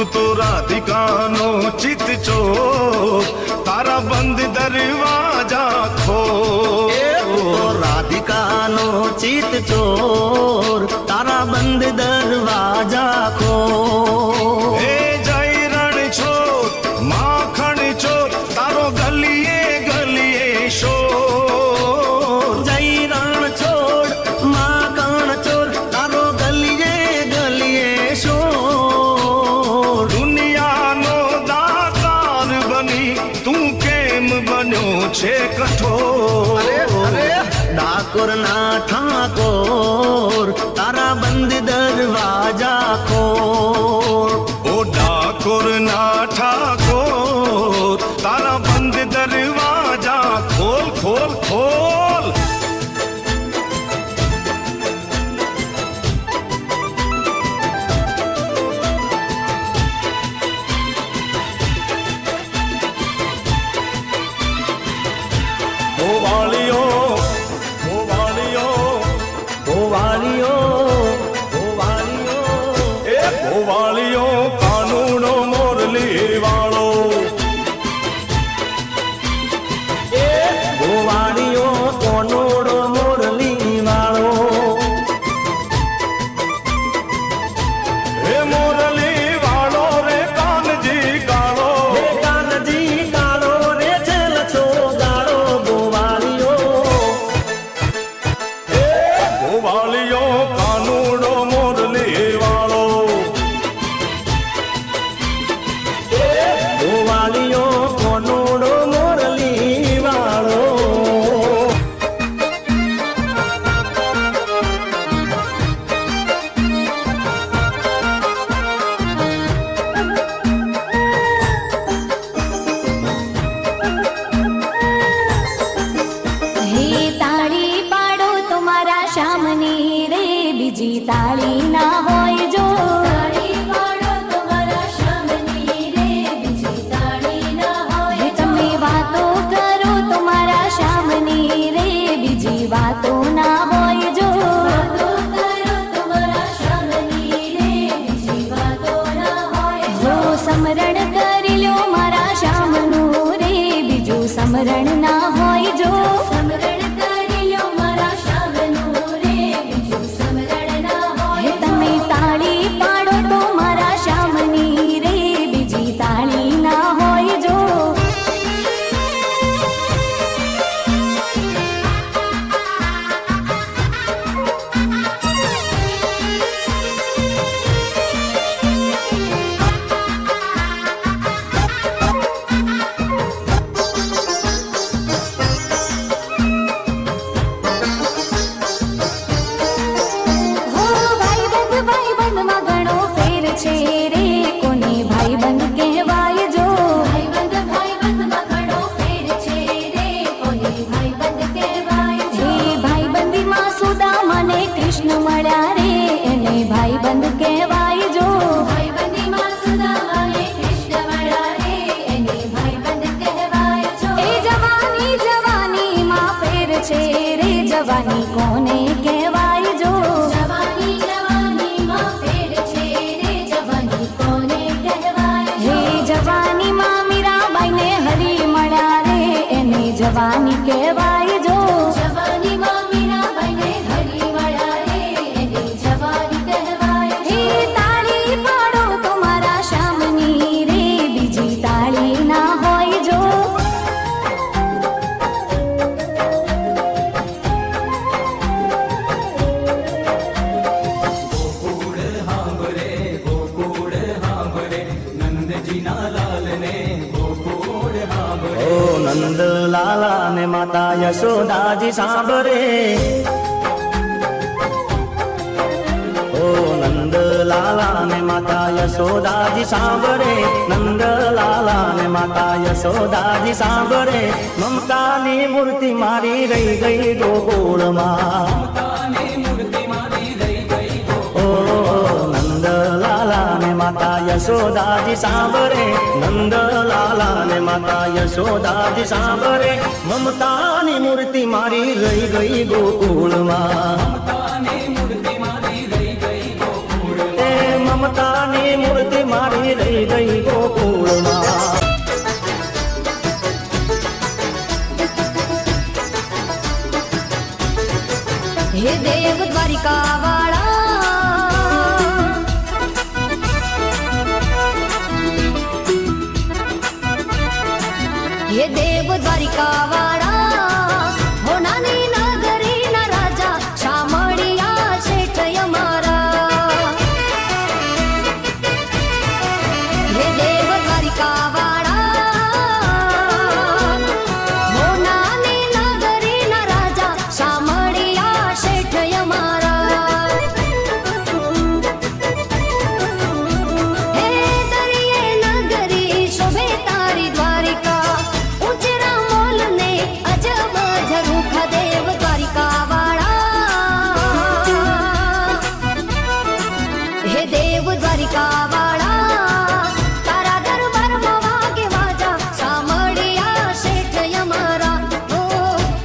તું તો રાધિકાનો ચિત ચોર, તારા બંધ દરવાજા ખોલ. રાધિકાનો ચિત ચોર, તારા બંધ દરવાજા ખોલ. એ જય રણ છોર, માખણ ચોર, તારો ગલીએ ગલીએ શોર. જય રણ છોડ, માખણ ચોર, તારો ગલીએ ગલીએ શોર. દુનિયાનો દાતાર બની તું કેમ બન્યો છે કઠોર. ડાકોર ના ઠાકોર, તારા બંધ દરવાજા ખોલ. ઓ ડાકોર ના ઠાકોર, તારા બંધ દરવાજા ખોલ ખોલ ખોલ. ગોવાળીઓ ગોવાળીઓ ગોવાળીઓ ગોવાળીઓ, એ ગોવાળીઓ કાનૂનો મોરલી વાળો. એ ગોવાળીઓ કોનોડો મોરલી વાળો. હે મોરલી વાળો રે કાનજી કાળો. હે કાનજી કાળો રે છેલ છો ગાળો. ગોવાળીઓ એ ગોવાળીઓ કાનૂનો મોરલી વાળો. ગોવાળીઓ કોનોડો મોરલી વાળો. હે તાળી પાડો તમારા શામની રે, બીજી તાળી ના હોય જો. તાળી પાડો તમારા શામની રે, બીજી તાળી ના હોય. તમે વાતો કરો તમારા શામની રે, બીજી વાતો ના હોય જો. વાતો કરો તમારા શામની રે, બીજી વાતો ના હોય જો. સમરણ કરી લ્યો મારા શામનું રે, બીજું સમરણ ના હોય જો. સમરણ કરી લ્યો મારા શામનું રે, બીજું સમરણ ના હોય. તમે તાળી પાડો તો મારા શામની રે, બીજી તાળી ના હોય જો. હો ભાઈબંધ માં ઘણો ફેર છે રે, કોને ભાઈબંધ કહેવાય જો. ભાઈબંધ માં ઘણો ફેર છે રે, કોને ભાઈબંધ કહેવાય જો. હે ભાઈબંધી માં સુદામાને કૃષ્ણ મળ્યા રે, એને ભાઈબંધ કહેવાય જો. ભાઈબંધી માં સુદામાને કૃષ્ણ મળ્યા રે, એને ભાઈબંધ કહેવાય જો. એ જવાની જવાની માં ફેર છે રે, જવાની કોને કહેવાય જો. જવાની જવાની માં ફેર છે રે, જવાની કોને કહેવાય જો. હે જવાની માં મીરાબાઈ ને હરી મળ્યા રે, એને જવાની કહેવાય જો. જવાની માં મીરાબાઈ ને હરી મળ્યા રે, એને જવાની કહેવાય જો. હે તાળી પાડો તમારા શામની રે, બીજી તાળી ના હોય જો. ઓ નંદલાલા ને માતા યશોદાજી સાંભળે. ઓ નંદલાલા ને માતા યશોદાજી સાંભળે. નંદલાલા ને માતા યશોદાજી સાંભળે. મમતાની મૂર્તિ મારી રહી ગઈ ગોકુળમાં. ઓ નંદલાલા ને માતા યશોદાજી સાંભળે. નંદલાલા ને માતા યશોદાજી સાંભળે. મમતાની મૂર્તિ મારી રહી ગઈ ગોકુળમાં. એ મમતાની મૂર્તિ મારી રહી ગઈ ગોકુળમાં. હે દેવ દ્વારિકા વાળા, હે દેવ દ્વારિકા વાળા, હો નાની નગરી ના રાજા શામળિયા શેઠ અમારા. હે દેવ દ્વારિકા વાળા, હો નાની નગરી ના રાજા શામળિયા શેઠ અમારા. હે દરિયે નગરી શોભે તારી દ્વારિકા, ઉચરા મોલ ને અજબ ઝરૂખા દેવ દ્વારિકા વાળા. હે દેવ દ્વારિકા વાળા, તારા દરબારમાં વાગે વાજા શામળિયા શેઠ અમારા. ઓ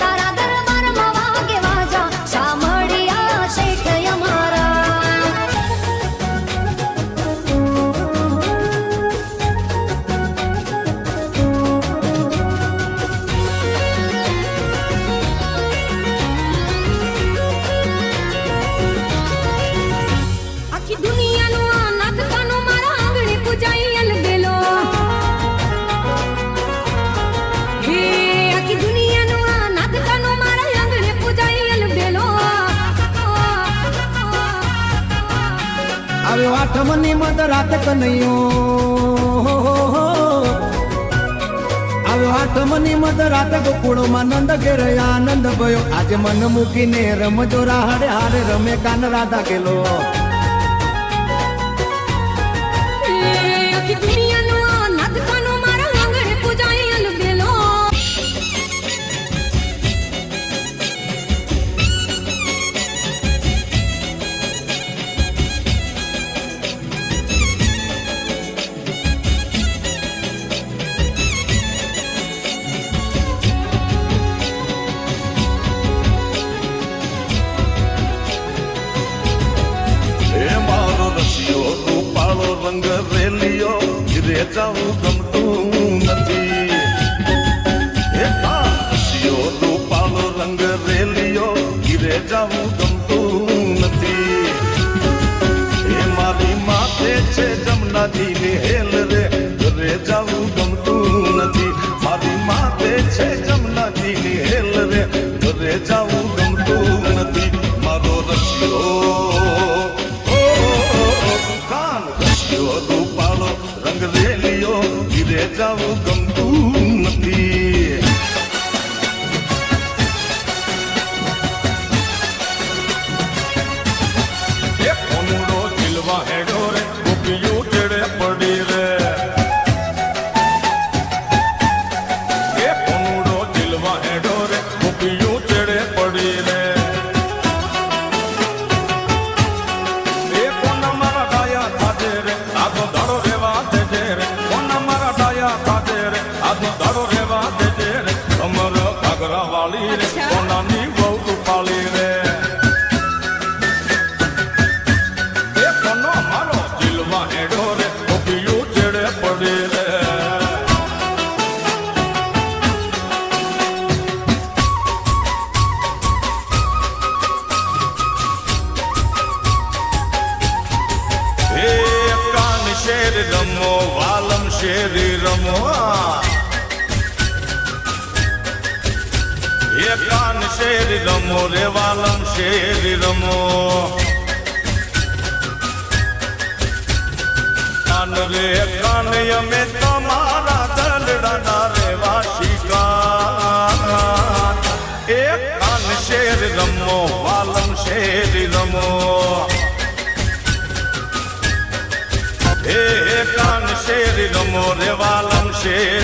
તારા દરબારમાં વાગે વાજા શામળિયા શેઠ અમારા. આખી દુનિયાનો આ નાથકાનો મારા આંગણે પૂજાઈ અલબેલો. હે આખી દુનિયાનો આ નાથકાનો મારા આંગણે પૂજાઈ અલબેલો. આવ્યો આઠમની મધ રાત કનૈયો, આવ્યો આઠમની મધ રાત ગોકુળમાં નંદ ઘેર આનંદ ભયો. આજે મન મૂકીને રમજો રાહડે હારે રમે કાન રાધા ગેલો. હે આખી દુનિયાનો આ નાથકાનો મારા આંગણે પૂજાઈ અલબેલો. હે મારો રસિયો રૂપાળો રંગ રેલિયો ઘીરે જાવું ગમતું નથી. હે રસિયો રૂપાળો રંગ રેલિયો ઘીરે જાવું ગમતું નથી. હે મારી માથે છે જમનાજીની હેલ રે, ઘરે જાવું ગમતું નથી. મારી માથે છે જમનાજીની હેલ રે, ઘરે જાવું ગમતું નથી. મારો રસિયો કાન રસિયો રૂપાળો રંગ રેલિયો ઘીરે જાવું ગમતું નથી. એ કોનુડો દિલવા હેડો રે, ગોપીઓ કેડે પડી રે. એ કોનુડો દિલવા હેડો રે, ગોપીઓ કેડે પડી રે. એ કોના મારા ડાયા થાજે રે, આખો દાડો રેવા દેજે રે. કોના મારા ડાયા થાજે રે, આખો દાડો રેવા દેજે રે. કમર ઘાઘરા વાળી રે, કોનાની બહુ રૂપાળી રે. એ કોનો મારો દિલમાં હેડો રે, ગોપીઓ ચેડે પડી રે. હે કાન શેર રમો, વાલમ શેરી રમો. હે કાન શેરી રમો રે, વાલમ શેરી રમો. કાન રે કાન અમે તમારા દલડાના રે વાશિકા. એ કાન શેર રમો, વાલમ શેરી રમો. હે કાન શેરી રમો રે, વાલમ શેરી